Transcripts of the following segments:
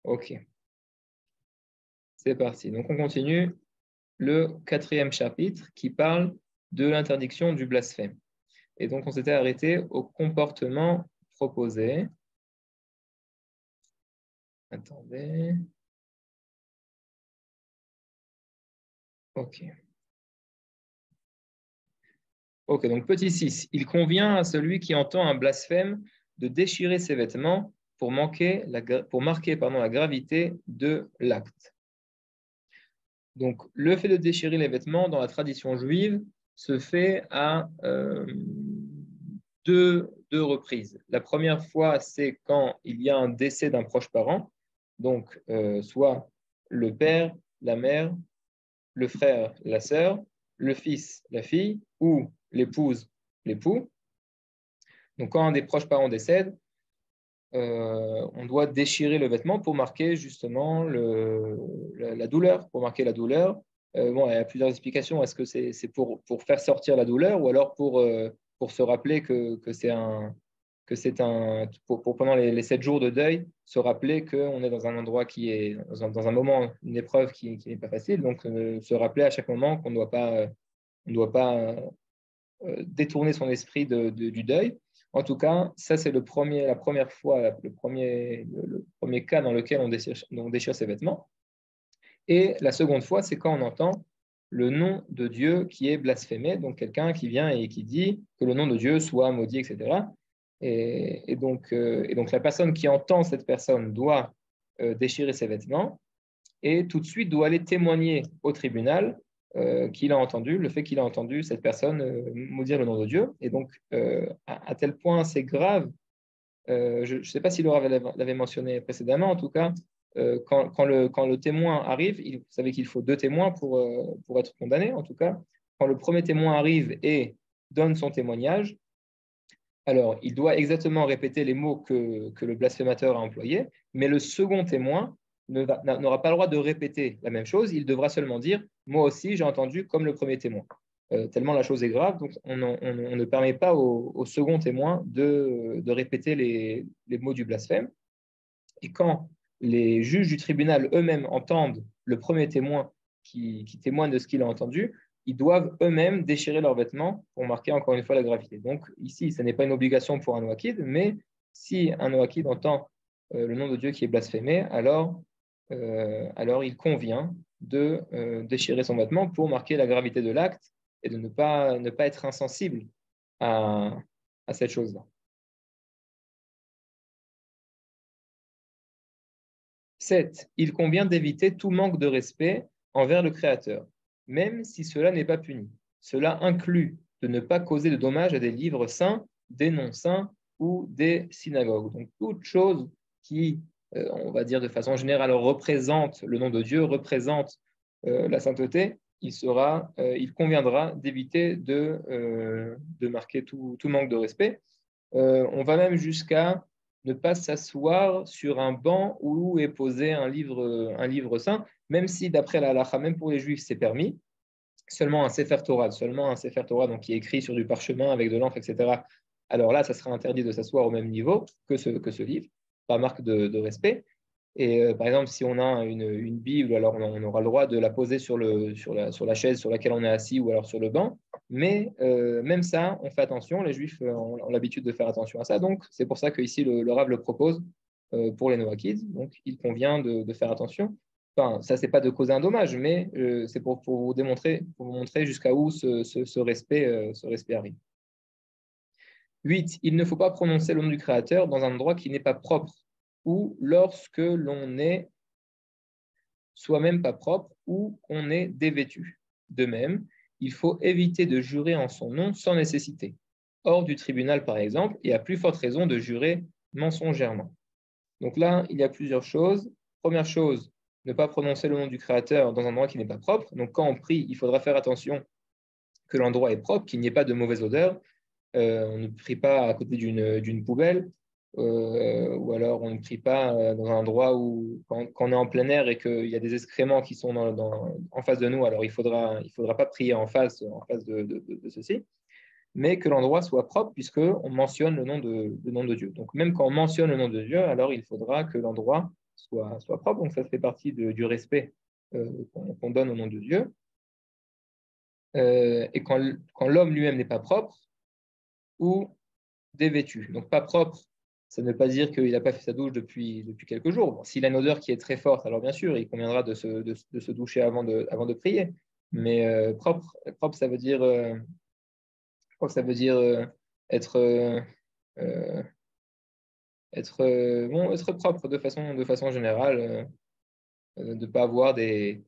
Ok, c'est parti. Donc, on continue le 4e chapitre qui parle de l'interdiction du blasphème. Et donc, on s'était arrêté au comportement proposé. Attendez. Ok. Ok, donc petit 6. Il convient à celui qui entend un blasphème de déchirer ses vêtements pour marquer la gravité de l'acte. Donc, le fait de déchirer les vêtements dans la tradition juive se fait à deux reprises. La première fois, c'est quand il y a un décès d'un proche parent, donc soit le père, la mère, le frère, la sœur, le fils, la fille, ou l'épouse, l'époux. Donc, quand un des proches parents décède, on doit déchirer le vêtement pour marquer justement la douleur, pour marquer la douleur. Bon, il y a plusieurs explications. Est-ce que c'est pour faire sortir la douleur ou alors pour se rappeler que c'est un pour pendant les 7 jours de deuil, se rappeler qu'on est dans un endroit qui est dans un moment, une épreuve qui n'est pas facile. Donc, se rappeler à chaque moment qu'on ne doit pas détourner son esprit du deuil. En tout cas, ça, c'est la première fois, le premier cas dans lequel on déchire ses vêtements. Et la seconde fois, c'est quand on entend le nom de Dieu qui est blasphémé, donc quelqu'un qui vient et qui dit que le nom de Dieu soit maudit, etc. Et donc, la personne qui entend cette personne doit déchirer ses vêtements et tout de suite doit aller témoigner au tribunal qu'il a entendu, le fait qu'il a entendu cette personne maudire le nom de Dieu. Et donc, à tel point, c'est grave. Je ne sais pas si Laura l'avait mentionné précédemment, en tout cas, quand le témoin arrive, vous savez qu'il faut 2 témoins pour être condamné, en tout cas. Quand le premier témoin arrive et donne son témoignage, alors il doit exactement répéter les mots que le blasphémateur a employés, mais le second témoin n'aura pas le droit de répéter la même chose, il devra seulement dire « moi aussi j'ai entendu comme le premier témoin ». Tellement la chose est grave, donc on ne permet pas au second témoin de répéter les mots du blasphème. Et quand les juges du tribunal eux-mêmes entendent le premier témoin qui témoigne de ce qu'il a entendu, ils doivent eux-mêmes déchirer leurs vêtements pour marquer encore une fois la gravité. Donc ici, ce n'est pas une obligation pour un noakid, mais si un noakid entend le nom de Dieu qui est blasphémé, alors il convient de déchirer son vêtement pour marquer la gravité de l'acte et de ne pas être insensible à cette chose-là. 7. Il convient d'éviter tout manque de respect envers le Créateur, même si cela n'est pas puni. Cela inclut de ne pas causer de dommages à des livres saints, des non-saints ou des synagogues. Donc, toute chose qui, on va dire de façon générale, représente le nom de Dieu, représente la sainteté, il conviendra d'éviter de marquer tout manque de respect. On va même jusqu'à ne pas s'asseoir sur un banc où est posé un livre saint, même si d'après la halakha, même pour les juifs, c'est permis. Seulement un Sefer Torah, donc, qui est écrit sur du parchemin avec de l'encre, etc. Alors là, ça sera interdit de s'asseoir au même niveau que ce livre, par marque de respect. Et par exemple, si on a une Bible, alors on aura le droit de la poser sur la chaise sur laquelle on est assis ou alors sur le banc. Mais même ça, on fait attention. Les Juifs ont l'habitude de faire attention à ça. Donc, c'est pour ça qu'ici, le Rav le propose pour les Noakids. Donc, il convient de faire attention. Enfin, ça, c'est pas de causer un dommage, mais c'est pour vous montrer jusqu'à où ce respect arrive. 8. Il ne faut pas prononcer le nom du Créateur dans un endroit qui n'est pas propre ou lorsque l'on n'est soi-même pas propre ou qu'on est dévêtu. De même, il faut éviter de jurer en son nom sans nécessité, hors du tribunal par exemple, et à plus forte raison de jurer mensongèrement. Donc là, il y a plusieurs choses. Première chose, ne pas prononcer le nom du Créateur dans un endroit qui n'est pas propre. Donc quand on prie, il faudra faire attention que l'endroit est propre, qu'il n'y ait pas de mauvaise odeur. On ne prie pas à côté d'une poubelle, ou alors on ne prie pas dans un endroit où, quand on est en plein air et qu'il y a des excréments qui sont en face de nous, alors il faudra pas prier en face de ceci, mais que l'endroit soit propre puisqu'on mentionne le nom de Dieu. Donc même quand on mentionne le nom de Dieu, alors il faudra que l'endroit soit propre. Donc, ça fait partie du respect qu'on donne au nom de Dieu. Et quand l'homme lui-même n'est pas propre ou dévêtu. Donc, pas propre, ça ne veut pas dire qu'il n'a pas fait sa douche depuis quelques jours. Bon, s'il a une odeur qui est très forte, alors bien sûr, il conviendra de se doucher avant de prier. Mais propre, ça veut dire, être, être propre de façon générale, de ne pas avoir des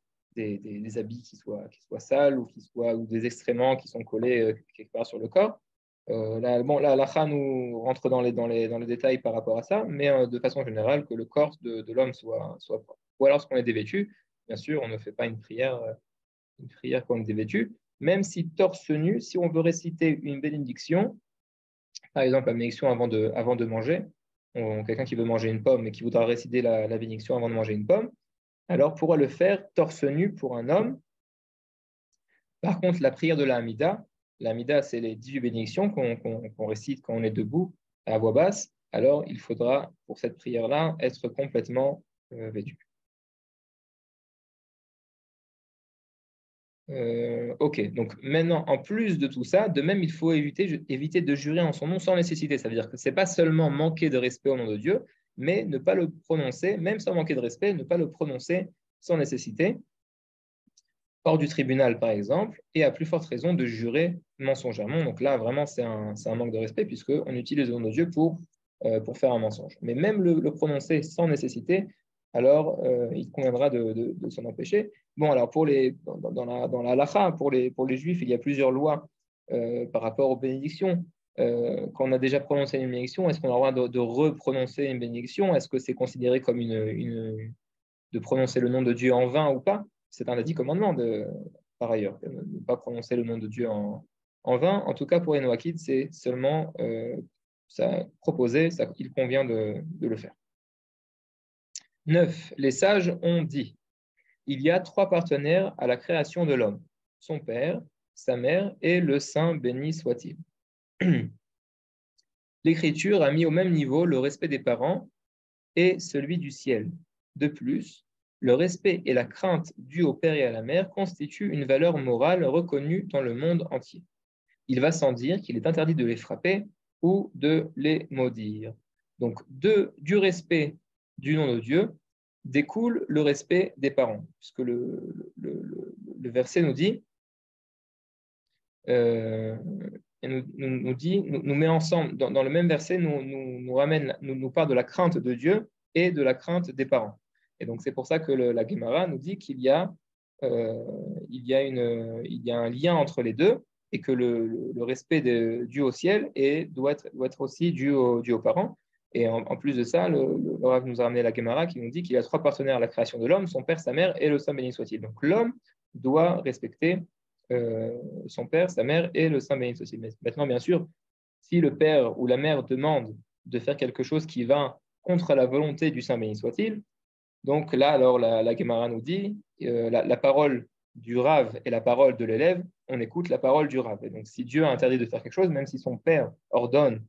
habits qui soient sales ou des excréments qui sont collés quelque part sur le corps. Là, la halakha nous rentre dans les détails par rapport à ça, mais de façon générale, que le corps de l'homme soit propre. Ou alors, lorsqu'on est dévêtu, bien sûr, on ne fait pas une prière quand on est dévêtu, même si torse nu, si on veut réciter une bénédiction, par exemple la bénédiction avant de manger, quelqu'un qui veut manger une pomme et qui voudra réciter la bénédiction avant de manger une pomme, alors pourra le faire torse nu pour un homme. Par contre, la prière de la Hamida, c'est les 18 bénédictions qu'on récite quand on est debout à voix basse. Alors, il faudra, pour cette prière-là, être complètement vêtu. Ok, donc maintenant, en plus de tout ça, de même, il faut éviter de jurer en son nom sans nécessité. Ça veut dire que ce n'est pas seulement manquer de respect au nom de Dieu, mais ne pas le prononcer, même sans manquer de respect, ne pas le prononcer sans nécessité, hors du tribunal par exemple, et à plus forte raison de jurer mensongèrement. Donc là, vraiment, c'est un manque de respect puisqu'on utilise le nom de Dieu pour faire un mensonge. Mais même le prononcer sans nécessité, alors il conviendra de s'en empêcher. Bon, alors dans la halakha, pour les juifs, il y a plusieurs lois par rapport aux bénédictions. Quand on a déjà prononcé une bénédiction, est-ce qu'on a le droit de reprononcer une bénédiction? Est-ce que c'est considéré comme de prononcer le nom de Dieu en vain ou pas? C'est un dit commandement par ailleurs, de ne pas prononcer le nom de Dieu en vain. En tout cas, pour les Noachides, c'est seulement proposé, il convient de le faire. 9. Les sages ont dit, il y a 3 partenaires à la création de l'homme, son père, sa mère et le Saint béni soit-il. L'Écriture a mis au même niveau le respect des parents et celui du ciel. De plus, le respect et la crainte dus au père et à la mère constituent une valeur morale reconnue dans le monde entier. Il va sans dire qu'il est interdit de les frapper ou de les maudire. Donc, du respect du nom de Dieu découle le respect des parents, puisque le verset nous dit, nous met ensemble, dans le même verset, nous parle de la crainte de Dieu et de la crainte des parents. Et donc, c'est pour ça que la Gemara nous dit qu'il y a un lien entre les deux et que le respect dû au ciel doit être aussi dû aux parents. Et en plus de ça, le Rav nous a ramené la Gemara qui nous dit qu'il y a 3 partenaires à la création de l'homme, son père, sa mère et le Saint béni soit-il. Donc l'homme doit respecter son père, sa mère et le Saint béni soit-il. Maintenant, bien sûr, si le père ou la mère demande de faire quelque chose qui va contre la volonté du Saint béni soit-il, donc là, alors la Gemara nous dit, la parole du Rav et la parole de l'élève, on écoute la parole du Rav. Et donc si Dieu a interdit de faire quelque chose, même si son père ordonne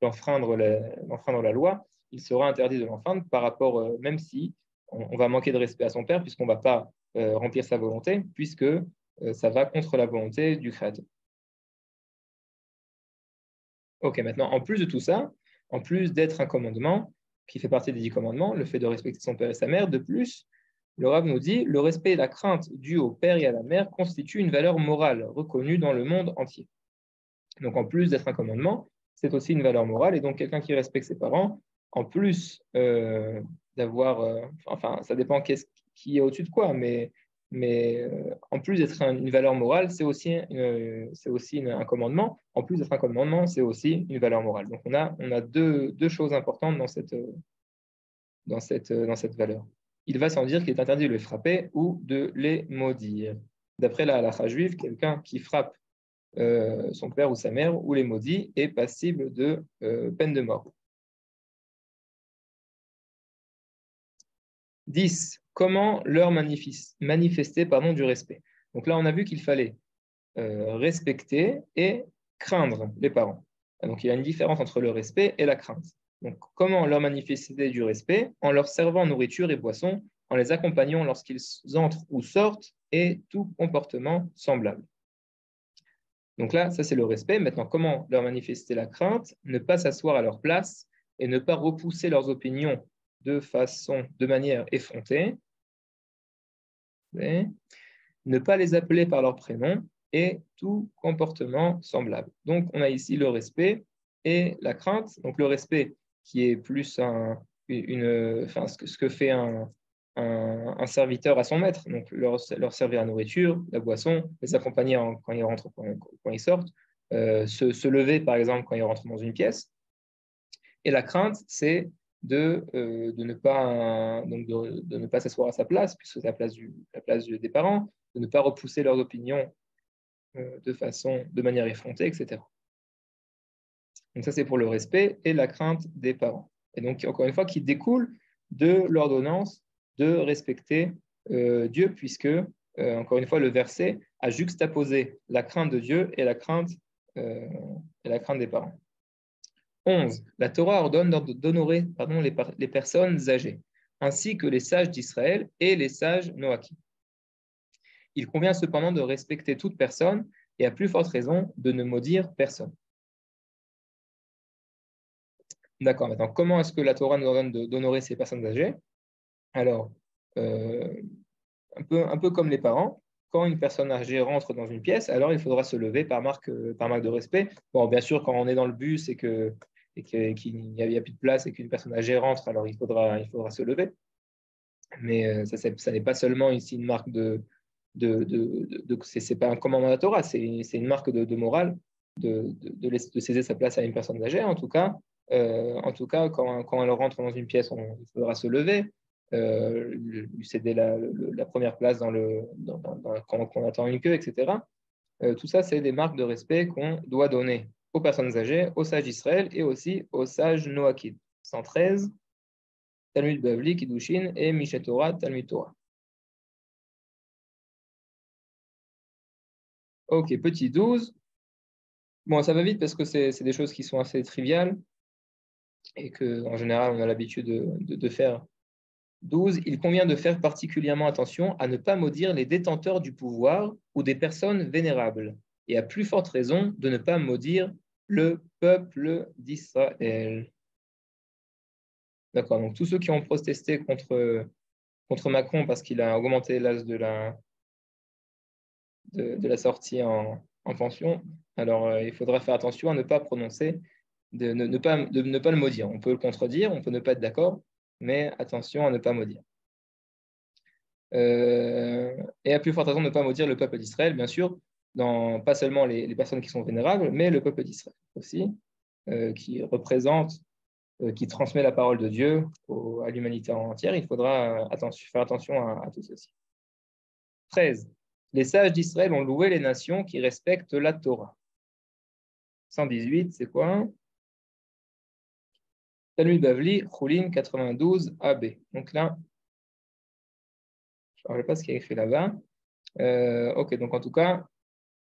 d'enfreindre la loi, il sera interdit de l'enfreindre par rapport, même si on va manquer de respect à son père, puisqu'on ne va pas remplir sa volonté, puisque ça va contre la volonté du Créateur. Ok, maintenant, en plus de tout ça, en plus d'être un commandement, qui fait partie des 10 commandements, le fait de respecter son père et sa mère. De plus, le Rav nous dit, le respect et la crainte due au père et à la mère constituent une valeur morale reconnue dans le monde entier. Donc, en plus d'être un commandement, c'est aussi une valeur morale. Et donc, quelqu'un qui respecte ses parents, en plus d'avoir... enfin, ça dépend qui est au-dessus de quoi, mais en plus d'être une valeur morale, c'est aussi un commandement. En plus d'être un commandement, c'est aussi une valeur morale. Donc, on a deux choses importantes dans cette valeur. Il va sans dire qu'il est interdit de les frapper ou de les maudire. D'après la halakha juive, quelqu'un qui frappe son père ou sa mère ou les maudit est passible de peine de mort. 10. Comment leur manifester du respect? Donc là, on a vu qu'il fallait respecter et craindre les parents. Donc il y a une différence entre le respect et la crainte. Donc, comment leur manifester du respect? En leur servant nourriture et boissons, en les accompagnant lorsqu'ils entrent ou sortent, et tout comportement semblable. Donc là, ça c'est le respect. Maintenant, comment leur manifester la crainte? Ne pas s'asseoir à leur place et ne pas repousser leurs opinions de manière effrontée. Et ne pas les appeler par leur prénom et tout comportement semblable. Donc, on a ici le respect et la crainte. Donc, le respect qui est plus ce que fait un serviteur à son maître. Donc, leur servir la nourriture, la boisson, les accompagner quand ils rentrent, quand ils sortent, se lever, par exemple, quand ils rentrent dans une pièce. Et la crainte, c'est de ne pas s'asseoir à sa place, puisque c'est la place des parents, de ne pas repousser leurs opinions de manière effrontée, etc. Donc ça, c'est pour le respect et la crainte des parents. Et donc, encore une fois, qui découle de l'ordonnance de respecter Dieu, puisque, encore une fois, le verset a juxtaposé la crainte de Dieu et la crainte des parents. 11. La Torah ordonne d'honorer les personnes âgées, ainsi que les sages d'Israël et les sages noakim. Il convient cependant de respecter toute personne et à plus forte raison de ne maudire personne. D'accord, maintenant, comment est-ce que la Torah nous ordonne d'honorer ces personnes âgées? Alors, un peu comme les parents, quand une personne âgée rentre dans une pièce, alors il faudra se lever par marque de respect. Bon, bien sûr, quand on est dans le bus et qu'il n'y a plus de place et qu'une personne âgée rentre, alors il faudra se lever. Mais ça n'est pas seulement ici une marque c'est pas un commandement de la Torah, c'est une marque de morale de céder sa place à une personne âgée. En tout cas, quand elle rentre dans une pièce, il faudra se lever, lui céder la première place quand on attend une queue, etc. Tout ça, c'est des marques de respect qu'on doit donner aux personnes âgées, aux sages d'Israël et aussi aux sages Noachim. 113, Talmud Bavli, Kiddushin et Mishneh Torah, Talmud Torah. Ok, petit 12. Bon, ça va vite parce que c'est des choses qui sont assez triviales et qu'en général, on a l'habitude de faire. 12. Il convient de faire particulièrement attention à ne pas maudire les détenteurs du pouvoir ou des personnes vénérables, et à plus forte raison de ne pas maudire le peuple d'Israël. D'accord, donc tous ceux qui ont protesté contre Macron parce qu'il a augmenté l'âge de la sortie en pension, alors il faudra faire attention à ne pas prononcer, de ne pas le maudire. On peut le contredire, on peut ne pas être d'accord, mais attention à ne pas maudire. Et à plus forte raison de ne pas maudire le peuple d'Israël, bien sûr, pas seulement les personnes qui sont vénérables, mais le peuple d'Israël aussi, qui représente, qui transmet la parole de Dieu à l'humanité entière. Il faudra faire attention à tout ceci. 13. Les sages d'Israël ont loué les nations qui respectent la Torah. 118, c'est quoi? Talmud Bavli, Choulin 92 AB. Donc là, je ne me rappelle pas ce qu'il y a écrit là-bas. Ok, donc en tout cas,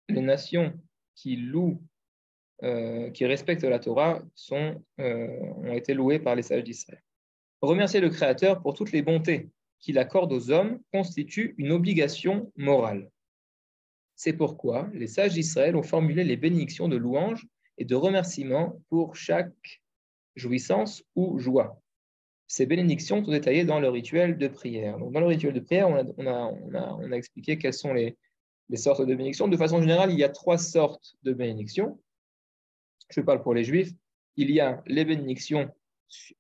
les nations qui louent, qui respectent la Torah ont été louées par les sages d'Israël. Remercier le Créateur pour toutes les bontés qu'il accorde aux hommes constitue une obligation morale. C'est pourquoi les sages d'Israël ont formulé les bénédictions de louange et de remerciement pour chaque jouissance ou joie. Ces bénédictions sont détaillées dans le rituel de prière. Donc, dans le rituel de prière, on a expliqué quelles sont les sortes de bénédictions. De façon générale, il y a 3 sortes de bénédictions. Je parle pour les Juifs. Il y a les bénédictions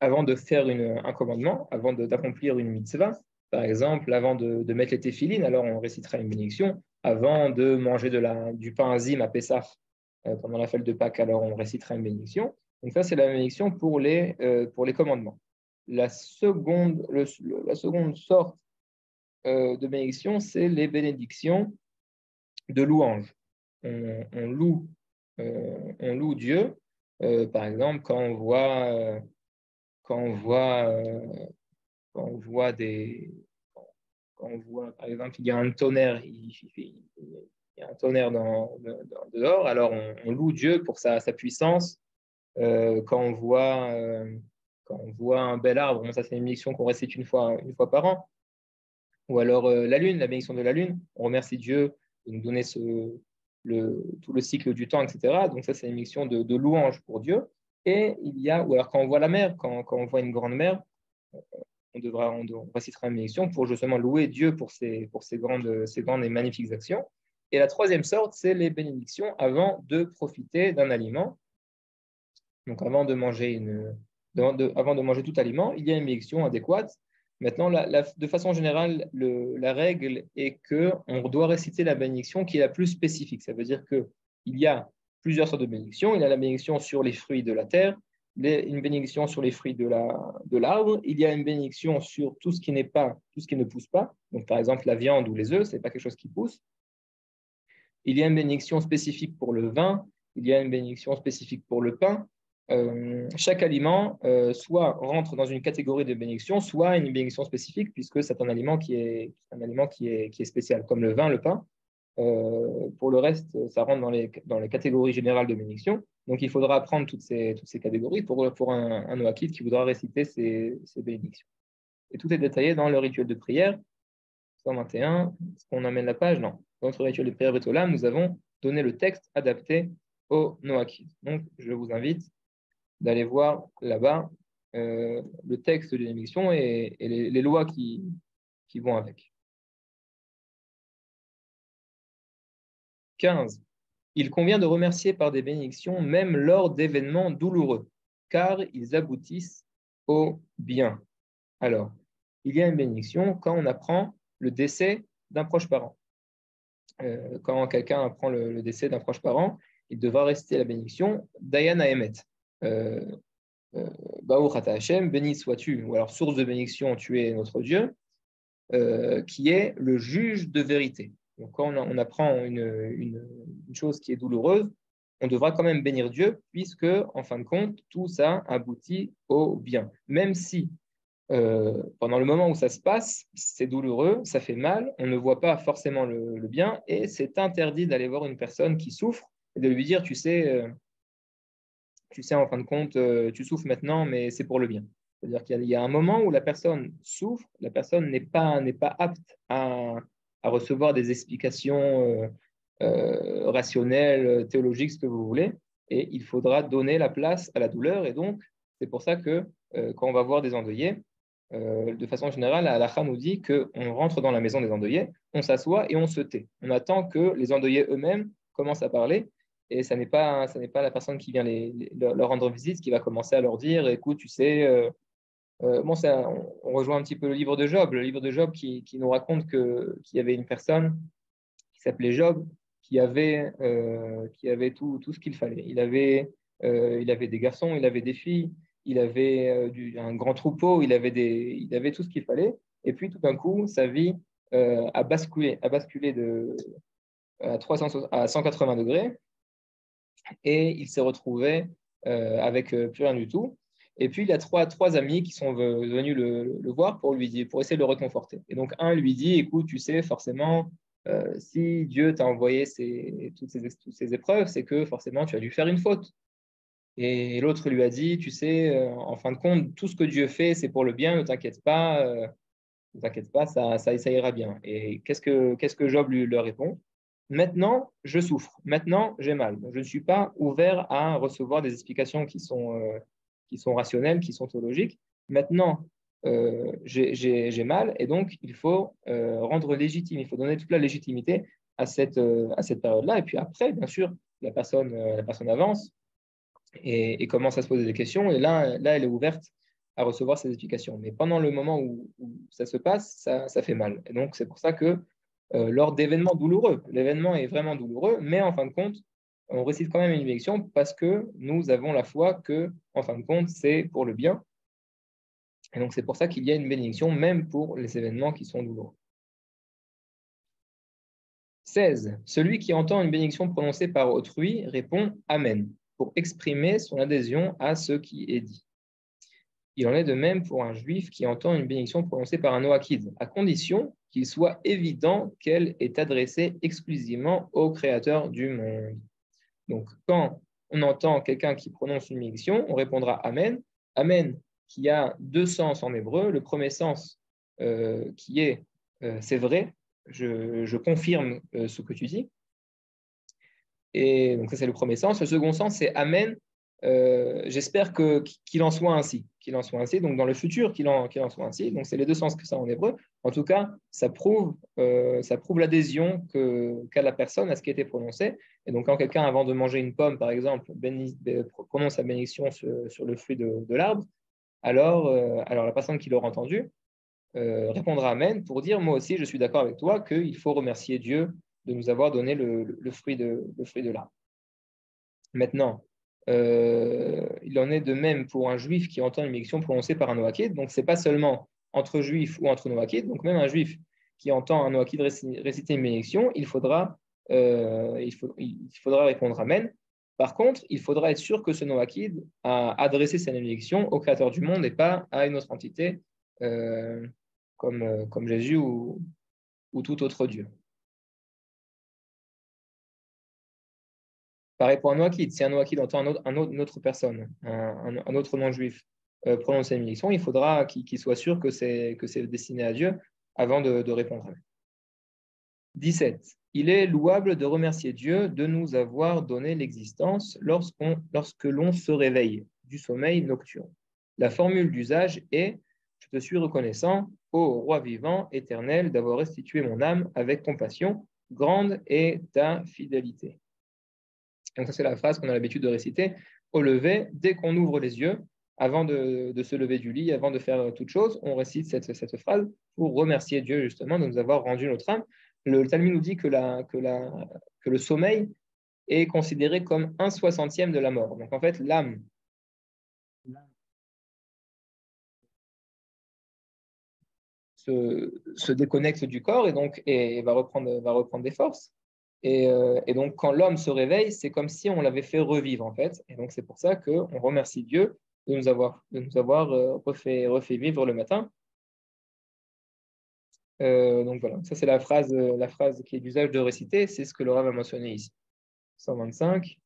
avant de faire un commandement, avant d'accomplir une mitzvah. Par exemple, avant de mettre les téphilines, alors on récitera une bénédiction. Avant de manger du pain azim à Pessah, pendant la fête de Pâques, alors on récitera une bénédiction. Donc ça, c'est la bénédiction pour les commandements. La seconde sorte de bénédiction, c'est les bénédictions de louange. On loue Dieu. Par exemple, quand on voit par exemple il y a un tonnerre, il y a un tonnerre dehors, alors on loue Dieu pour sa puissance. Quand on voit on voit un bel arbre, bon, ça c'est une bénédiction qu'on récite une fois par an. Ou alors la lune, la bénédiction de la lune, on remercie Dieu de nous donner tout le cycle du temps, etc. Donc ça c'est une bénédiction de louange pour Dieu. Et il y a, ou alors quand on voit la mer, quand on voit une grande mer, on récitera une bénédiction pour justement louer Dieu pour ses grandes et magnifiques actions. Et la troisième sorte, c'est les bénédictions avant de profiter d'un aliment. Donc avant de manger avant de manger tout aliment, il y a une bénédiction adéquate. Maintenant, de façon générale, la règle est qu'on doit réciter la bénédiction qui est la plus spécifique. Ça veut dire qu'il y a plusieurs sortes de bénédictions. Il y a la bénédiction sur les fruits de la terre, une bénédiction sur les fruits de l'arbre. Il y a une bénédiction sur tout ce qui ne pousse pas. Donc, par exemple, la viande ou les œufs, ce n'est pas quelque chose qui pousse. Il y a une bénédiction spécifique pour le vin. Il y a une bénédiction spécifique pour le pain. Chaque aliment soit rentre dans une catégorie de bénédiction, soit une bénédiction spécifique, puisque c'est un aliment qui est spécial, comme le vin, le pain. Pour le reste, ça rentre dans les catégories générales de bénédiction. Donc, il faudra apprendre toutes ces catégories pour un Noachide qui voudra réciter ces bénédictions. Et tout est détaillé dans le rituel de prière. 121, est-ce qu'on amène la page? Non. Dans notre rituel de prière Betolam, nous avons donné le texte adapté au Noachide. Donc, je vous invite d'aller voir là-bas le texte de l'émission et les lois qui vont avec. 15. Il convient de remercier par des bénédictions même lors d'événements douloureux, car ils aboutissent au bien. Alors, il y a une bénédiction quand on apprend le décès d'un proche parent. Quand quelqu'un apprend le décès d'un proche parent, il devra réciter la bénédiction Dayan Haemet. Baruch Ata Hashem, béni sois-tu, ou alors source de bénédiction, tu es notre Dieu, qui est le juge de vérité. Donc, quand on apprend une chose qui est douloureuse, on devra quand même bénir Dieu, puisque, en fin de compte, tout ça aboutit au bien. Même si, pendant le moment où ça se passe, c'est douloureux, ça fait mal, on ne voit pas forcément le bien, et c'est interdit d'aller voir une personne qui souffre et de lui dire, tu sais, en fin de compte, tu souffres maintenant, mais c'est pour le bien. C'est-à-dire qu'il y a un moment où la personne souffre, la personne n'est pas apte à recevoir des explications rationnelles, théologiques, ce que vous voulez, et il faudra donner la place à la douleur. Et donc, c'est pour ça que quand on va voir des endeuillés, de façon générale, la halakha nous dit qu'on rentre dans la maison des endeuillés, on s'assoit et on se tait. On attend que les endeuillés eux-mêmes commencent à parler. Et ça n'est pas la personne qui vient leur rendre visite qui va commencer à leur dire, écoute, tu sais, bon, on rejoint un petit peu le livre de Job qui nous raconte qu'il y avait une personne qui s'appelait Job, qui avait tout ce qu'il fallait. Il avait des garçons, il avait des filles, il avait un grand troupeau, il avait tout ce qu'il fallait. Et puis tout d'un coup, sa vie a basculé à 180 degrés. Et il s'est retrouvé avec plus rien du tout. Et puis, il y a trois amis qui sont venus le voir pour essayer de le réconforter. Et donc, un lui dit, écoute, tu sais, forcément, si Dieu t'a envoyé toutes ces épreuves, c'est que forcément, tu as dû faire une faute. Et l'autre lui a dit, tu sais, en fin de compte, tout ce que Dieu fait, c'est pour le bien, ne t'inquiète pas, ça ira bien. Et qu'est-ce que Job leur répond? Maintenant, je souffre. Maintenant, j'ai mal. Je ne suis pas ouvert à recevoir des explications qui sont rationnelles, qui sont théologiques. Maintenant, j'ai mal et donc il faut rendre légitime. Il faut donner toute la légitimité à cette période-là. Et puis après, bien sûr, la personne avance et commence à se poser des questions. Et là, elle est ouverte à recevoir ces explications. Mais pendant le moment où ça se passe, ça fait mal. Et donc, c'est pour ça que lors d'événements douloureux. L'événement est vraiment douloureux, mais en fin de compte, on récite quand même une bénédiction parce que nous avons la foi que, en fin de compte, c'est pour le bien. Et donc, c'est pour ça qu'il y a une bénédiction, même pour les événements qui sont douloureux. 16. Celui qui entend une bénédiction prononcée par autrui répond Amen, pour exprimer son adhésion à ce qui est dit. Il en est de même pour un juif qui entend une bénédiction prononcée par un Noachide, à condition qu'il soit évident qu'elle est adressée exclusivement au Créateur du monde. Donc, quand on entend quelqu'un qui prononce une bénédiction, on répondra Amen. Amen qui a deux sens en hébreu. Le premier sens qui est c'est vrai, je confirme ce que tu dis. Et donc ça, c'est le premier sens. Le second sens, c'est Amen. J'espère qu'il en soit ainsi. Qu'il en soit ainsi. Donc dans le futur, qu'il en soit ainsi. Donc c'est les deux sens que ça a en hébreu. En tout cas, ça prouve l'adhésion qu'a la personne à ce qui a été prononcé. Et donc quand quelqu'un, avant de manger une pomme, par exemple, prononce la bénédiction sur le fruit de l'arbre, alors la personne qui l'aura entendu répondra Amen pour dire, moi aussi, je suis d'accord avec toi qu'il faut remercier Dieu de nous avoir donné le fruit de l'arbre. Maintenant, il en est de même pour un juif qui entend une bénédiction prononcée par un noachide. Donc, ce n'est pas seulement entre juifs ou entre noachides. Donc, même un juif qui entend un noachide réciter une bénédiction, il faudra répondre Amen. Par contre, il faudra être sûr que ce noachide a adressé sa bénédiction au Créateur du monde et pas à une autre entité comme Jésus ou tout autre Dieu. Pareil pour un noachide. Si un noachide entend une autre personne, un autre non-juif, prononcer une bénédiction, il faudra qu'il soit sûr que c'est destiné à Dieu avant de répondre. 17. Il est louable de remercier Dieu de nous avoir donné l'existence lorsque l'on se réveille du sommeil nocturne. La formule d'usage est « Je te suis reconnaissant, ô roi vivant, éternel, d'avoir restitué mon âme avec compassion, grande est ta fidélité. » Donc ça, c'est la phrase qu'on a l'habitude de réciter au lever. Dès qu'on ouvre les yeux, avant de se lever du lit, avant de faire toute chose, on récite cette phrase pour remercier Dieu justement de nous avoir rendu notre âme. Le Talmud nous dit que le sommeil est considéré comme 1/60 de la mort. Donc en fait, l'âme se déconnecte du corps et donc va reprendre des forces. Et donc, quand l'homme se réveille, c'est comme si on l'avait fait revivre, en fait. Et donc, c'est pour ça qu'on remercie Dieu de nous avoir refait vivre le matin. Donc, voilà. Ça, c'est la phrase qui est d'usage de réciter. C'est ce que le Rav a mentionné ici. 125.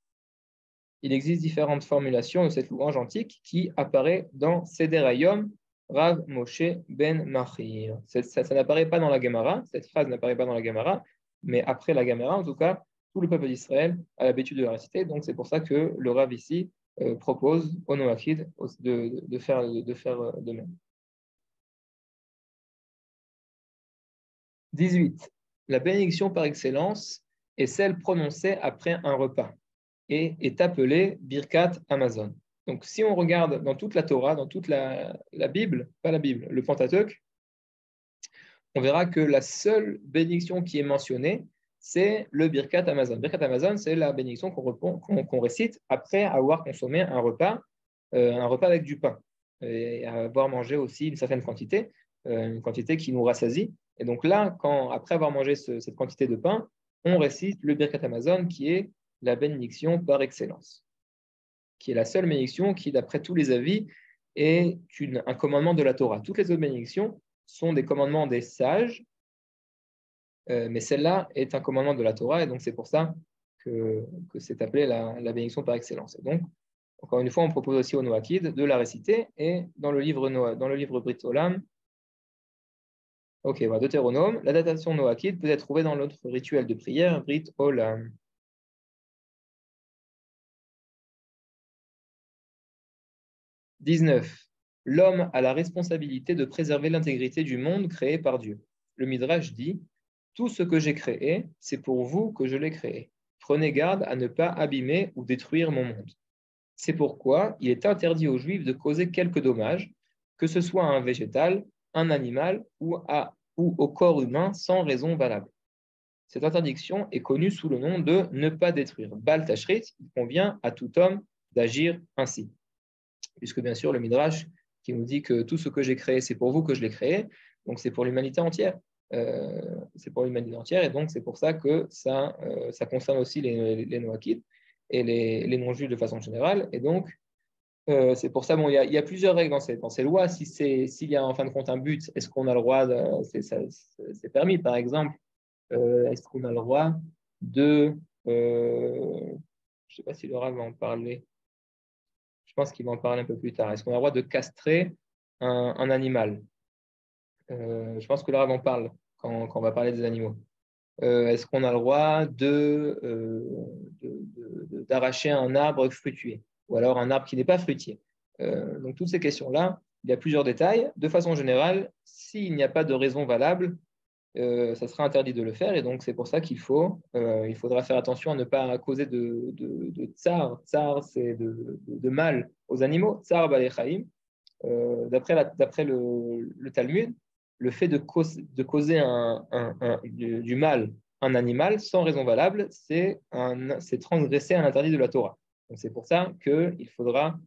Il existe différentes formulations de cette louange antique qui apparaît dans Seder Hayom, Rav Moshe ben Machir. Ça n'apparaît pas dans la Gemara. Cette phrase n'apparaît pas dans la Gemara. Mais après la Gemara, en tout cas, tout le peuple d'Israël a l'habitude de la réciter. Donc, c'est pour ça que le Rav ici propose aux Noachides de faire de même. 18. La bénédiction par excellence est celle prononcée après un repas et est appelée Birkat Hamazon. Donc, si on regarde dans toute la Torah, dans toute la Bible, pas la Bible, le Pentateuque, on verra que la seule bénédiction qui est mentionnée, c'est le Birkat Hamazon. Birkat Hamazon, c'est la bénédiction qu'on récite après avoir consommé un repas avec du pain, et avoir mangé aussi une certaine quantité, une quantité qui nous rassasie. Et donc là, après avoir mangé cette quantité de pain, on récite le Birkat Hamazon, qui est la bénédiction par excellence, qui est la seule bénédiction qui, d'après tous les avis, est un commandement de la Torah. Toutes les autres bénédictions sont des commandements des sages, mais celle-là est un commandement de la Torah, et donc c'est pour ça que c'est appelé la bénédiction par excellence. Et donc, encore une fois, on propose aussi aux Noachides de la réciter, et dans le livre Brit Olam, Deutéronome, la datation Noachide peut être trouvée dans l'autre rituel de prière, Brit Olam. 19. L'homme a la responsabilité de préserver l'intégrité du monde créé par Dieu. Le Midrash dit « Tout ce que j'ai créé, c'est pour vous que je l'ai créé. Prenez garde à ne pas abîmer ou détruire mon monde. » C'est pourquoi il est interdit aux Juifs de causer quelque dommage, que ce soit à un végétal, un animal ou au corps humain sans raison valable. Cette interdiction est connue sous le nom de « ne pas détruire ». Bal Tashrit, il convient à tout homme d'agir ainsi. Puisque bien sûr, le Midrash qui nous dit que tout ce que j'ai créé, c'est pour vous que je l'ai créé, donc c'est pour l'humanité entière. C'est pour l'humanité entière, et donc c'est pour ça que ça concerne aussi les Noachides et les non-juifs de façon générale. Et donc, c'est pour ça, il y a plusieurs règles dans ces lois. S'il y a en fin de compte un but, est-ce qu'on a le droit, c'est permis, par exemple, est-ce qu'on a le droit je ne sais pas si le Rav va en parler. Je pense qu'il va en parler un peu plus tard. Est-ce qu'on a le droit de castrer un animal? Je pense que le Rav en parle quand on va parler des animaux. Est-ce qu'on a le droit d'arracher un arbre fruitier ou alors un arbre qui n'est pas fruitier? Donc, toutes ces questions-là, il y a plusieurs détails. De façon générale, s'il n'y a pas de raison valable, ça sera interdit de le faire. Et donc, c'est pour ça il faudra faire attention à ne pas causer de tsar. Tsar, c'est de mal aux animaux. Tsar balechaim. D'après le Talmud, le fait de causer du mal à un animal sans raison valable, c'est transgresser un interdit de la Torah. Donc c'est pour ça qu'il faudra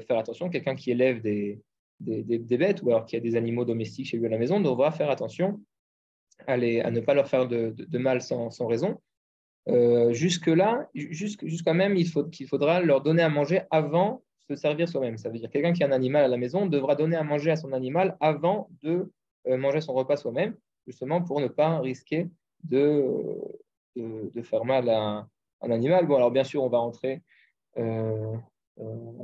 faire attention. Quelqu'un qui élève des bêtes ou alors qui a des animaux domestiques chez lui à la maison devra faire attention à ne pas leur faire de mal sans raison. Jusque-là, jusqu'à même, qu'il faudra leur donner à manger avant de se servir soi-même. Ça veut dire que quelqu'un qui a un animal à la maison devra donner à manger à son animal avant de manger son repas soi-même, justement pour ne pas risquer de faire mal à un animal. Bon, alors bien sûr, on va rentrer, on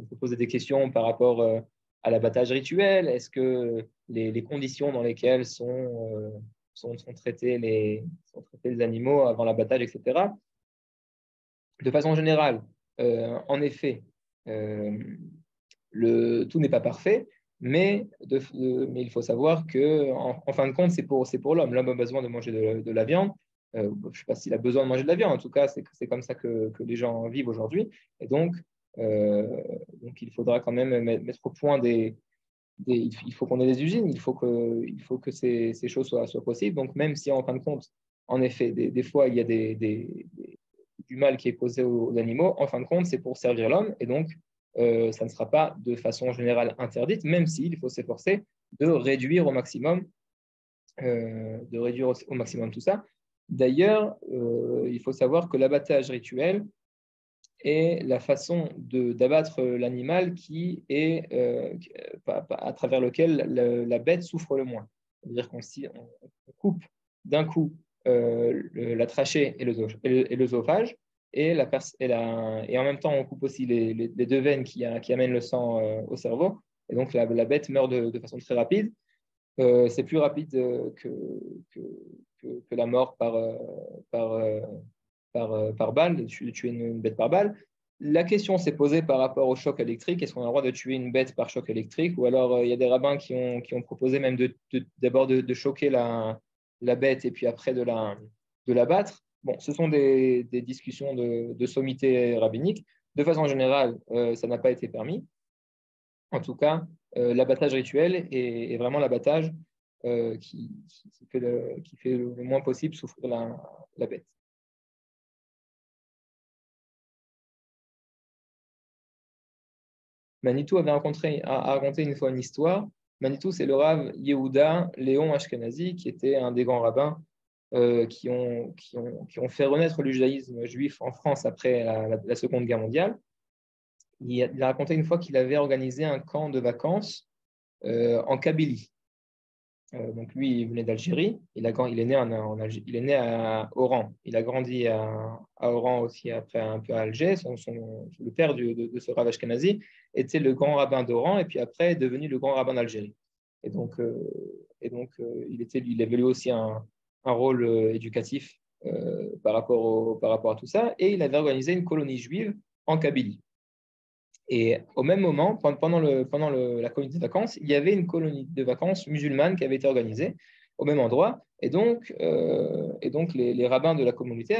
peut poser des questions par rapport à l'abattage rituel. Est-ce que les conditions dans lesquelles sont traités les animaux avant l'abattage, etc. De façon générale, en effet, tout n'est pas parfait, mais il faut savoir qu'en fin de compte, c'est pour l'homme. L'homme a besoin de manger de la viande. Je ne sais pas s'il a besoin de manger de la viande. En tout cas, c'est comme ça que les gens vivent aujourd'hui. Et donc, il faudra quand même mettre au point il faut qu'on ait des usines, il faut que ces choses soient possibles. Donc, même si en fin de compte, en effet, des fois, il y a du mal qui est causé aux animaux, en fin de compte, c'est pour servir l'homme. Et donc, ça ne sera pas de façon générale interdite, même s'il faut s'efforcer de réduire au maximum, tout ça. D'ailleurs, il faut savoir que l'abattage rituel est la façon d'abattre l'animal qui est à travers lequel la bête souffre le moins. C'est-à-dire qu'on coupe d'un coup la trachée et l'œsophage, et en même temps on coupe aussi les deux veines qui amènent le sang au cerveau, et donc la bête meurt de façon très rapide. C'est plus rapide que la mort par balle, de tuer une bête par balle. La question s'est posée par rapport au choc électrique. Est-ce qu'on a le droit de tuer une bête par choc électrique? Ou alors, il y a des rabbins qui ont proposé même d'abord de choquer la bête et puis après de la battre. Bon, ce sont des discussions de sommité rabbinique. De façon générale, ça n'a pas été permis. En tout cas, l'abattage rituel est vraiment l'abattage qui fait le moins possible souffrir la bête. Manitou avait raconté une fois une histoire. Manitou, c'est le Rav Yehuda Léon Ashkenazi, qui était un des grands rabbins qui ont fait renaître le judaïsme juif en France après la Seconde Guerre mondiale. Il a raconté une fois qu'il avait organisé un camp de vacances en Kabylie. Donc lui, il venait d'Algérie. Il est né Algérie. Il est né à Oran. Il a grandi à Oran aussi, après un peu à Alger. Le père de ce Rav Ashkenazi était le grand rabbin d'Oran et puis après est devenu le grand rabbin d'Algérie. Et donc, il avait lui aussi un rôle éducatif par rapport à tout ça. Et il avait organisé une colonie juive en Kabylie. Et au même moment, pendant la colonie de vacances, il y avait une colonie de vacances musulmane qui avait été organisée au même endroit. Et donc les rabbins de la communauté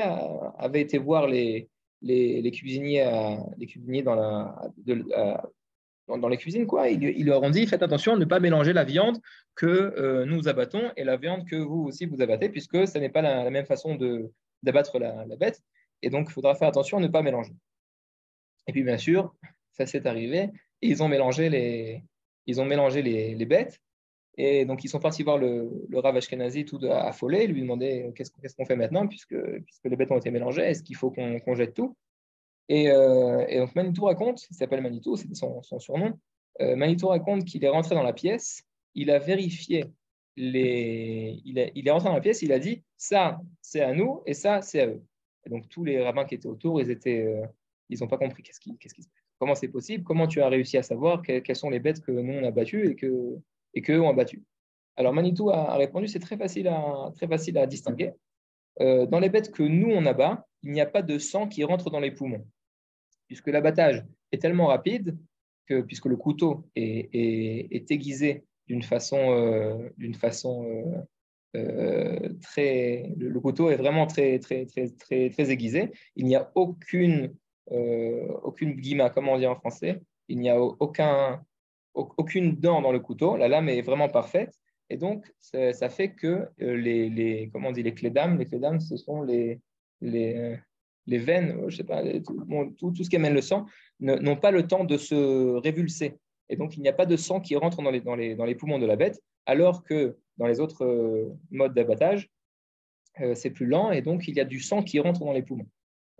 avaient été voir les cuisiniers, dans les cuisines, quoi. Ils leur ont dit, faites attention à ne pas mélanger la viande que nous abattons et la viande que vous aussi vous abattez, puisque ce n'est pas la même façon d'abattre la bête. Et donc, il faudra faire attention à ne pas mélanger. Et puis, bien sûr, ça s'est arrivé. Et ils ont mélangé les bêtes. Et donc, ils sont partis voir le Rav Ashkenazi tout affolé, lui demander qu'est-ce qu'on fait maintenant, puisque les bêtes ont été mélangées, est-ce qu'il faut qu'on jette tout? Et donc, Manitou raconte, il s'appelle Manitou, c'était son surnom. Manitou raconte qu'il est rentré dans la pièce, il a vérifié il est rentré dans la pièce, il a dit ça, c'est à nous et ça, c'est à eux. Et donc, tous les rabbins qui étaient autour, ils n'ont pas compris comment c'est possible? Comment tu as réussi à savoir quelles sont les bêtes que nous, on a battues et qu'eux ont battues? Alors, Manitou a répondu, c'est très facile à distinguer. Dans les bêtes que nous, on abat, il n'y a pas de sang qui rentre dans les poumons, puisque l'abattage est tellement rapide que, puisque le couteau est aiguisé d'une façon le couteau est vraiment très aiguisé. Il n'y a aucune guima, comme on dit en français. Il n'y a aucune dent dans le couteau. La lame est vraiment parfaite. Et donc, ça fait que comment on dit, les clés d'âme, ce sont les veines, je sais pas, tout ce qui amène le sang, n'ont pas le temps de se révulser. Et donc, il n'y a pas de sang qui rentre dans les poumons de la bête, alors que dans les autres modes d'abattage, c'est plus lent et donc il y a du sang qui rentre dans les poumons.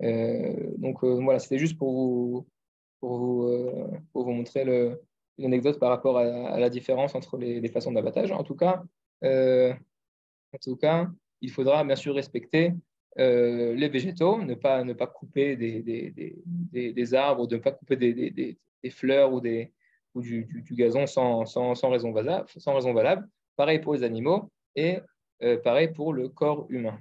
Voilà, c'était juste pour vous montrer une anecdote par rapport à la différence entre les façons d'abattage. En tout cas, il faudra bien sûr respecter les végétaux, ne pas couper des arbres, ne pas couper des fleurs ou du gazon sans raison valable. Pareil pour les animaux et pareil pour le corps humain.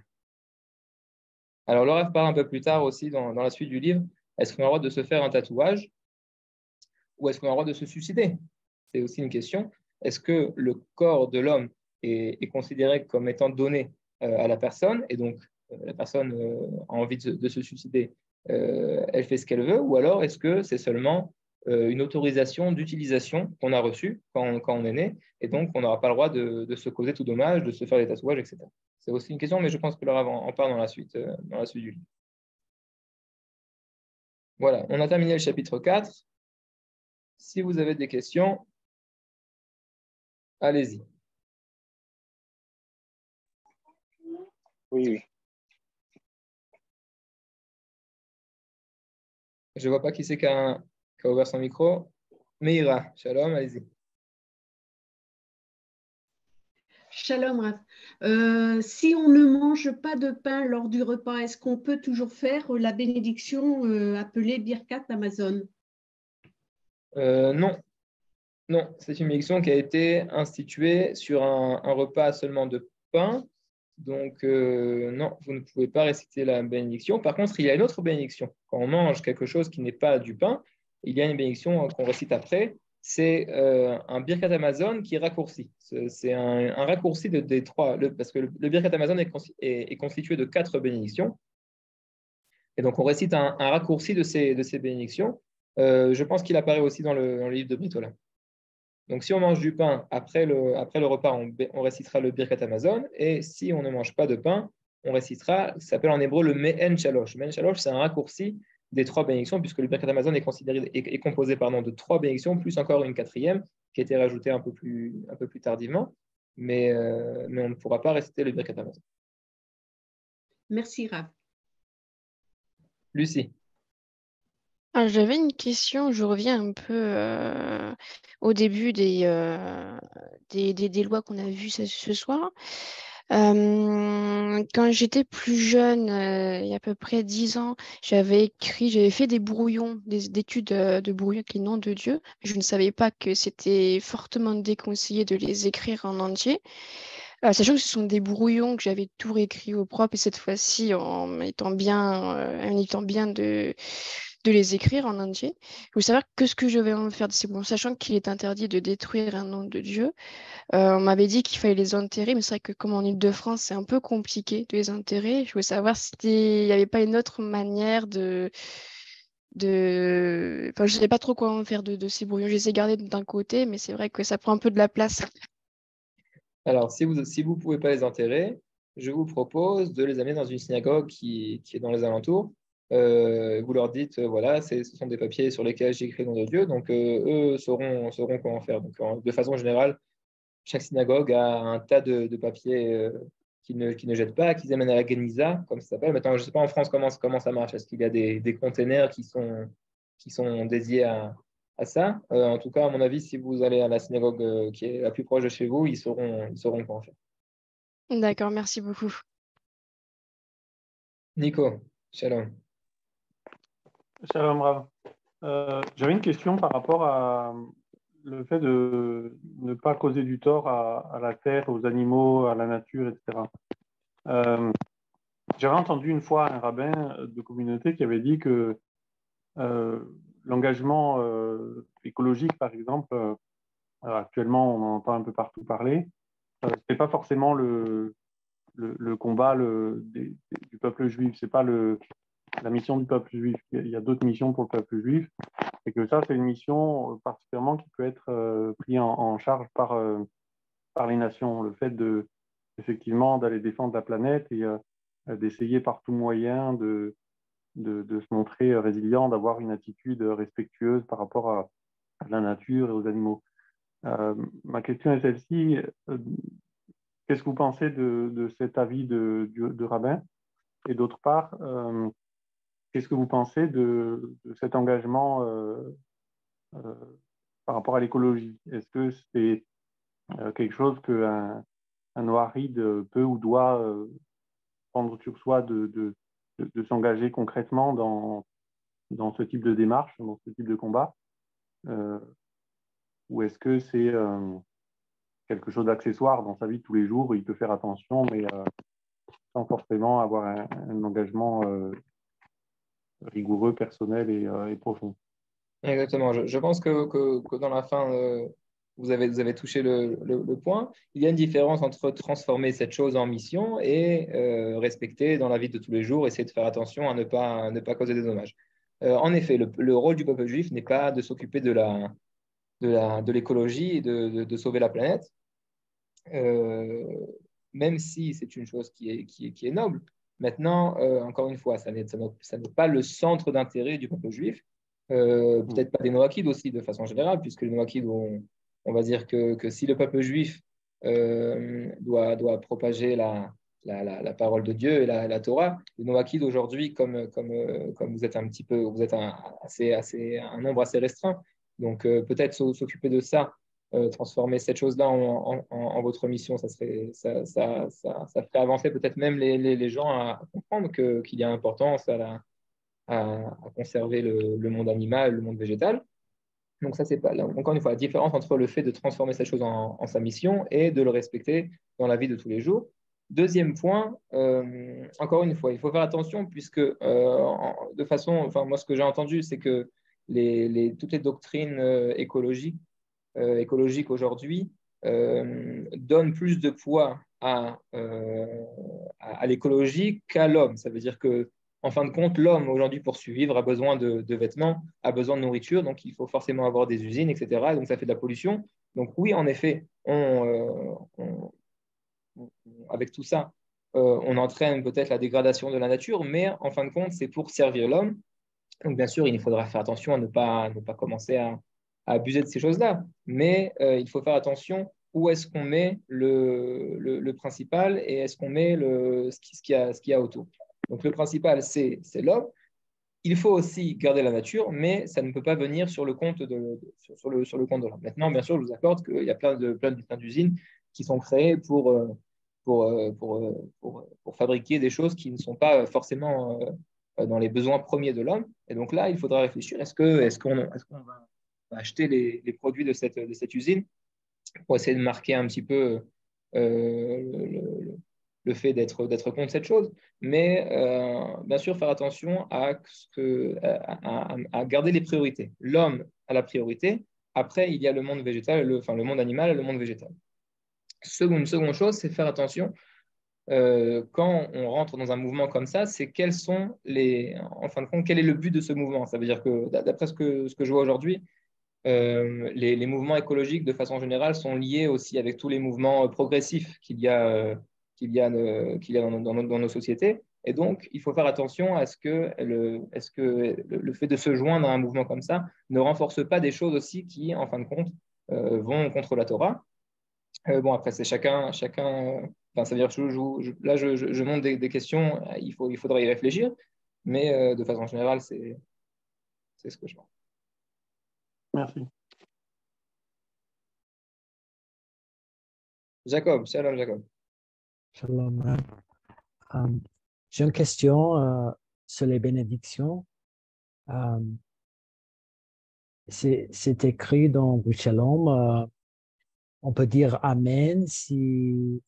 Alors, Laura parle un peu plus tard aussi dans la suite du livre, est-ce qu'on a le droit de se faire un tatouage ou est-ce qu'on a le droit de se suicider? C'est aussi une question. Est-ce que le corps de l'homme est considéré comme étant donné à la personne et donc la personne a envie de se suicider, elle fait ce qu'elle veut, ou alors est-ce que c'est seulement une autorisation d'utilisation qu'on a reçue quand on est né et donc on n'aura pas le droit de se causer tout dommage, de se faire des tatouages, etc. C'est aussi une question, mais je pense que Laura en parle dans la suite du livre. Voilà, on a terminé le chapitre 4. Si vous avez des questions, allez-y. Oui. Je ne vois pas qui c'est qui a ouvert son micro. Meira, shalom, allez-y. Shalom, Rav. Si on ne mange pas de pain lors du repas, est-ce qu'on peut toujours faire la bénédiction appelée Birkat Amazon? Non, c'est une bénédiction qui a été instituée sur un repas seulement de pain. Donc, non, vous ne pouvez pas réciter la bénédiction. Par contre, il y a une autre bénédiction. Quand on mange quelque chose qui n'est pas du pain, il y a une bénédiction qu'on récite après. C'est un Birkat Amazon qui est raccourci. C'est un raccourci des trois, parce que le Birkat Amazon est constitué de 4 bénédictions. Et donc, on récite un raccourci de ces bénédictions. Je pense qu'il apparaît aussi dans le livre de Britola. Donc, si on mange du pain après le repas, on récitera le Birkat Amazon. Et si on ne mange pas de pain, on récitera, ça s'appelle en hébreu le Me'en Shalosh. Me'en Shalosh, c'est un raccourci des 3 bénédictions, puisque le Birkat Amazon est composé de 3 bénédictions, plus encore une 4e, qui a été rajoutée un peu plus tardivement. Mais on ne pourra pas réciter le Birkat Amazon. Merci, Rav. Lucie. J'avais une question, je reviens un peu au début des lois qu'on a vues ce soir. Quand j'étais plus jeune, il y a à peu près 10 ans, j'avais fait des brouillons, d'études de brouillons avec les noms de Dieu. Je ne savais pas que c'était fortement déconseillé de les écrire en entier. Sachant que ce sont des brouillons que j'avais tout réécrit au propre et cette fois-ci en étant bien de les écrire en entier. Je voulais savoir que ce que je vais en faire de ces brouillons, sachant qu'il est interdit de détruire un nom de Dieu. On m'avait dit qu'il fallait les enterrer, mais c'est vrai que comme en Île-de-France, c'est un peu compliqué de les enterrer. Je voulais savoir s'il n'y avait pas une autre manière Enfin, je ne sais pas trop quoi en faire de ces brouillons. Je les ai gardés d'un côté, mais c'est vrai que ça prend un peu de la place. Alors, si vous ne pouvez pas les enterrer, je vous propose de les amener dans une synagogue qui est dans les alentours. Vous leur dites, voilà, ce sont des papiers sur lesquels j'ai écrit le nom de Dieu, donc eux sauront quoi en faire. Donc, de façon générale, chaque synagogue a un tas de papiers qu'ils ne jettent pas, qu'ils amènent à la Geniza, comme ça s'appelle. Maintenant, je ne sais pas en France comment ça marche. Est-ce qu'il y a des containers qui sont dédiés à ça? En tout cas, à mon avis, si vous allez à la synagogue qui est la plus proche de chez vous, ils sauront quoi en faire. D'accord, merci beaucoup. Nico, shalom. Shalom Rav. J'avais une question par rapport à le fait de ne pas causer du tort à la terre, aux animaux, à la nature, etc. J'avais entendu une fois un rabbin de communauté qui avait dit que l'engagement écologique, par exemple, actuellement on en entend un peu partout parler, c'est pas forcément le combat du peuple juif, c'est pas la mission du peuple juif. Il y a d'autres missions pour le peuple juif, et que ça, c'est une mission particulièrement qui peut être prise en charge par les nations. Le fait effectivement d'aller défendre la planète et d'essayer par tout moyen de se montrer résilient, d'avoir une attitude respectueuse par rapport à la nature et aux animaux. Ma question est celle-ci. Qu'est-ce que vous pensez de cet avis de rabbin? Et d'autre part, qu'est-ce que vous pensez de cet engagement par rapport à l'écologie? Est-ce que c'est quelque chose qu'un Noiride peut ou doit prendre sur soi de s'engager concrètement dans ce type de démarche, dans ce type de combat? Ou est-ce que c'est quelque chose d'accessoire dans sa vie de tous les jours? Il peut faire attention, mais sans forcément avoir un engagement rigoureux, personnel et profond. Exactement. Je pense que dans la fin, vous avez touché le point. Il y a une différence entre transformer cette chose en mission et respecter dans la vie de tous les jours, essayer de faire attention à ne pas causer des dommages. En effet, le rôle du peuple juif n'est pas de s'occuper de l'écologie et de sauver la planète, même si c'est une chose qui est noble. Maintenant, encore une fois, ça n'est pas le centre d'intérêt du peuple juif. Peut-être pas des Noachides aussi, de façon générale, puisque les Noachides, on va dire que si le peuple juif doit propager la parole de Dieu et la Torah, les Noachides aujourd'hui, comme vous êtes un nombre assez restreint, donc peut-être s'occuper de ça, transformer cette chose-là en votre mission, ça ferait avancer peut-être même les gens à comprendre qu'il y a importance à conserver le monde animal, le monde végétal. Donc ça, c'est pas là. Encore une fois, la différence entre le fait de transformer cette chose en sa mission et de le respecter dans la vie de tous les jours. Deuxième point, encore une fois, il faut faire attention puisque de façon, enfin moi ce que j'ai entendu, c'est que toutes les doctrines écologiques aujourd'hui donnent plus de poids à l'écologie qu'à l'homme. Ça veut dire que en fin de compte, l'homme aujourd'hui pour survivre a besoin de vêtements, a besoin de nourriture, donc il faut forcément avoir des usines, etc. Et donc ça fait de la pollution. Donc oui, en effet, avec tout ça, on entraîne peut-être la dégradation de la nature, mais en fin de compte, c'est pour servir l'homme. Donc bien sûr, il faudra faire attention à ne pas commencer à abuser de ces choses-là, mais il faut faire attention où est-ce qu'on met le principal et est-ce qu'on met ce qu'il y a autour. Donc le principal, c'est l'homme. Il faut aussi garder la nature, mais ça ne peut pas venir sur le compte sur le compte de l'homme. Maintenant, bien sûr, je vous accorde qu'il y a plein d'usines qui sont créées pour fabriquer des choses qui ne sont pas forcément dans les besoins premiers de l'homme. Et donc là, il faudra réfléchir, est-ce qu'on va acheter les produits de cette usine pour essayer de marquer un petit peu le fait d'être contre cette chose, mais bien sûr faire attention à garder les priorités. L'homme a la priorité, après il y a le monde végétal, le monde animal et le monde végétal. Une seconde chose, c'est faire attention quand on rentre dans un mouvement comme ça, c'est en fin de compte, quel est le but de ce mouvement? Ça veut dire que d'après ce que je vois aujourd'hui, les mouvements écologiques, de façon générale, sont liés aussi avec tous les mouvements progressifs qu'il y a dans nos sociétés. Et donc, il faut faire attention à ce que le fait de se joindre à un mouvement comme ça ne renforce pas des choses aussi qui, en fin de compte, vont contre la Torah. Bon, après, c'est chacun. Enfin, ça veut dire que là, je monte des questions, il faudra y réfléchir, mais de façon générale, c'est ce que je pense. Merci. Jacob, shalom Jacob. Shalom. J'ai une question sur les bénédictions. c'est écrit dans Shalom. On peut dire Amen si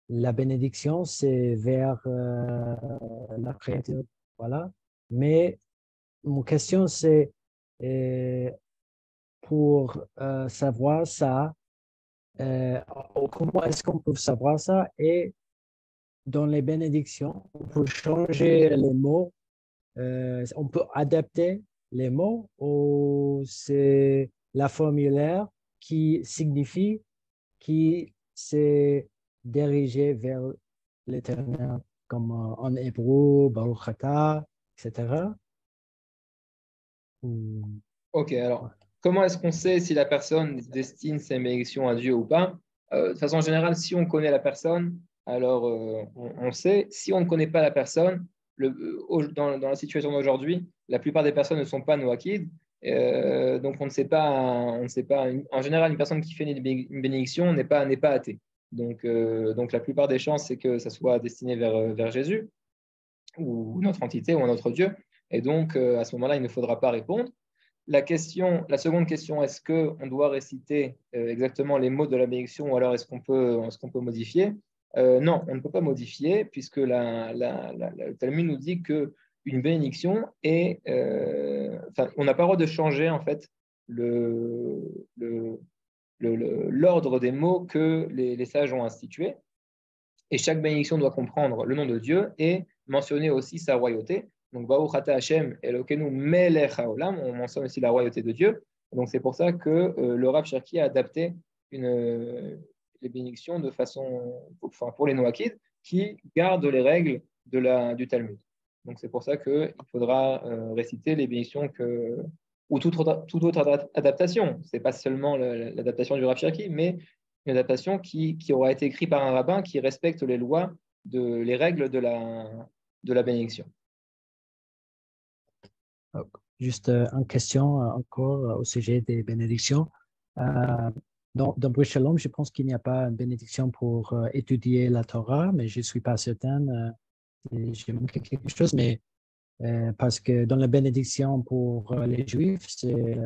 la bénédiction, c'est vers la créature. Voilà. Mais mon question, c'est euh, pour savoir ça, euh, comment est-ce qu'on peut savoir ça? Et dans les bénédictions, on peut changer les mots, on peut adapter les mots ou c'est la formulaire qui signifie qui s'est dirigé vers l'Éternel, comme en hébreu, Baruch Atah, etc. Ou- Ok, ouais. alors, comment est-ce qu'on sait si la personne destine ses bénédictions à Dieu ou pas? De façon générale, si on connaît la personne, alors on sait. Si on ne connaît pas la personne, dans la situation d'aujourd'hui, la plupart des personnes ne sont pas noakides. Donc, on ne sait pas, en général, une personne qui fait une bénédiction n'est pas athée. Donc, la plupart des chances, c'est que ça soit destiné vers Jésus ou notre entité ou un autre Dieu. Et donc, à ce moment-là, il ne faudra pas répondre. La seconde question, est-ce qu'on doit réciter exactement les mots de la bénédiction ou alors est-ce qu'on peut modifier? Non, on ne peut pas modifier puisque le Talmud nous dit qu'une bénédiction est... on n'a pas le droit de changer en fait l'ordre des mots que les sages ont institués. Et chaque bénédiction doit comprendre le nom de Dieu et mentionner aussi sa royauté. Donc, Baruch Ata Hashem Elokeinu Melech Haolam, on mentionne aussi la royauté de Dieu. Donc, c'est pour ça que le Rav Cherki a adapté les bénédictions de façon, pour les Noachides, qui gardent les règles du Talmud. Donc, c'est pour ça qu'il faudra réciter les bénédictions ou toute autre adaptation. Ce n'est pas seulement l'adaptation du Rav Cherki, mais une adaptation qui aura été écrite par un rabbin qui respecte les lois, les règles de la bénédiction. Juste une question encore au sujet des bénédictions. Euh, dans Brit Shalom, je pense qu'il n'y a pas une bénédiction pour étudier la Torah, mais je ne suis pas certaine. J'ai manqué quelque chose, mais parce que dans la bénédiction pour les Juifs, c'est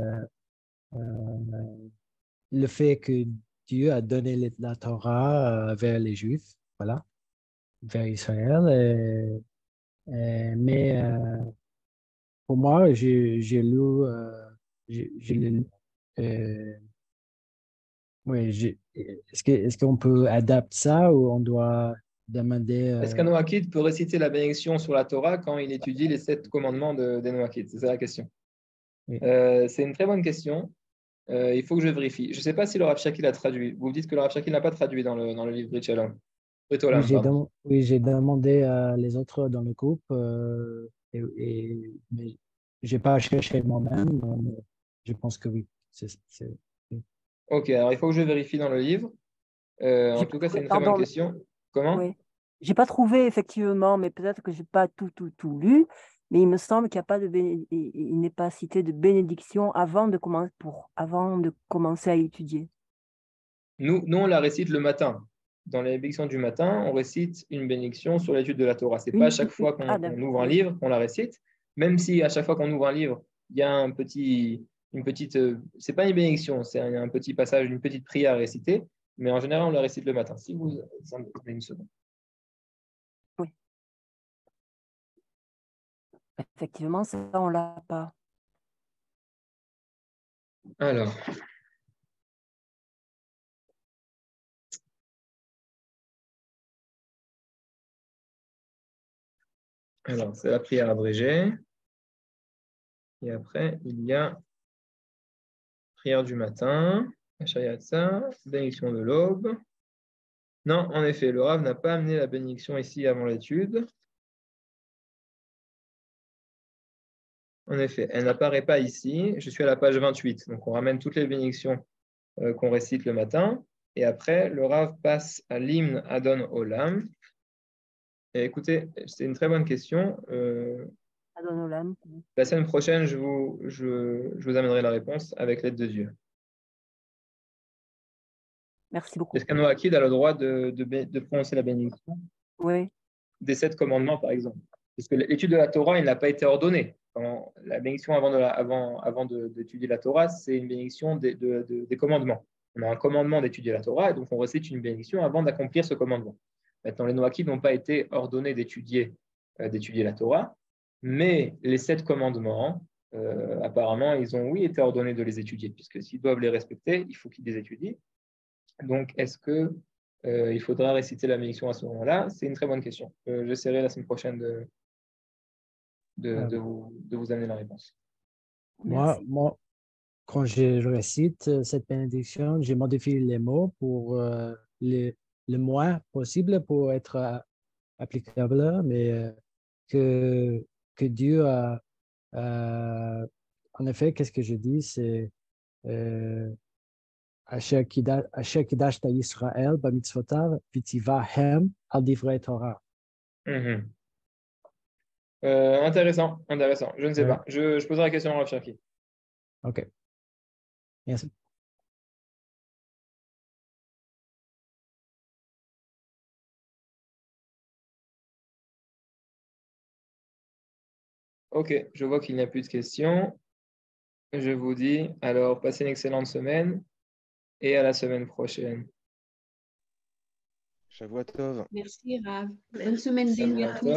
le fait que Dieu a donné la Torah vers les Juifs, voilà, vers Israël. Mais pour moi, j'ai lu, j'ai lu, euh, oui, est-ce qu'on peut adapter ça ou on doit demander Est-ce qu'un Noachide peut réciter la bénédiction sur la Torah quand il étudie les 7 commandements des Noachides? C'est ça la question. oui. C'est une très bonne question. Il faut que je vérifie. Je ne sais pas si le Rav Shaki l'a traduit. Vous dites que le Rav Shaki n'a pas traduit dans le livre Brit Shalom. Brit Oui, Olam, pardon. j'ai demandé à les autres dans le groupe mais je n'ai pas cherché moi-même. Mais je pense que oui. Oui. Ok, alors il faut que je vérifie dans le livre. En J'ai tout pas cas, c'est trouvé, une très bonne pardon, question. Comment? oui. J'ai pas trouvé effectivement, mais peut-être que j'ai pas tout lu, mais il me semble qu'il n'y a pas il n'est pas cité de bénédiction avant de commencer à étudier. Nous, on la récite le matin. Dans les bénédictions du matin, on récite une bénédiction sur l'étude de la Torah. Ce n'est pas à chaque fois Ah, qu'on d'accord, ouvre un oui. livre qu'on la récite, même si à chaque fois qu'on ouvre un livre, il y a une petite, c'est pas une bénédiction, c'est un petit passage, une petite prière à réciter, mais en général, on la récite le matin. Si vous attendez une seconde. Oui. Effectivement, ça, on l'a pas. Alors, c'est la prière abrégée. Et après, il y a prière du matin, Hachayatsa, bénédiction de l'aube. Non, en effet, le Rav n'a pas amené la bénédiction ici avant l'étude. En effet, elle n'apparaît pas ici. Je suis à la page 28. Donc, on ramène toutes les bénédictions qu'on récite le matin. Et après, le Rav passe à l'hymne Adon Olam. Et écoutez, c'est une très bonne question. Adon Olam. La semaine prochaine, je vous amènerai la réponse avec l'aide de Dieu. Merci beaucoup. Est-ce qu'un Noachide a le droit de prononcer la bénédiction Oui, des 7 commandements, par exemple? Parce que l'étude de la Torah, il n'a pas été ordonné. la bénédiction avant d'étudier la Torah, c'est une bénédiction des commandements. On a un commandement d'étudier la Torah, et donc on récite une bénédiction avant d'accomplir ce commandement. Maintenant, les Noakim n'ont pas été ordonnés d'étudier la Torah, mais les 7 commandements, apparemment, ils ont, oui, été ordonnés de les étudier, puisque s'ils doivent les respecter, il faut qu'ils les étudient. Donc, est-ce qu'il faudra réciter la bénédiction à ce moment-là? C'est une très bonne question. J'essaierai la semaine prochaine de vous amener la réponse. Moi, quand je récite cette bénédiction, je modifie les mots pour le moins possible pour être applicable, mais que Dieu a, en effet, qu'est-ce que je dis, c'est Asher Kidash ta Yisrael b'mitzvotav v'tiva hem al divrei Torah. Intéressant. Je ne sais pas. Je poserai la question à Rav Cherki. OK. Merci. OK, je vois qu'il n'y a plus de questions. Je vous dis, alors, passez une excellente semaine et à la semaine prochaine. Shavua Tov. Merci, Rav. Bonne semaine bénie à tous.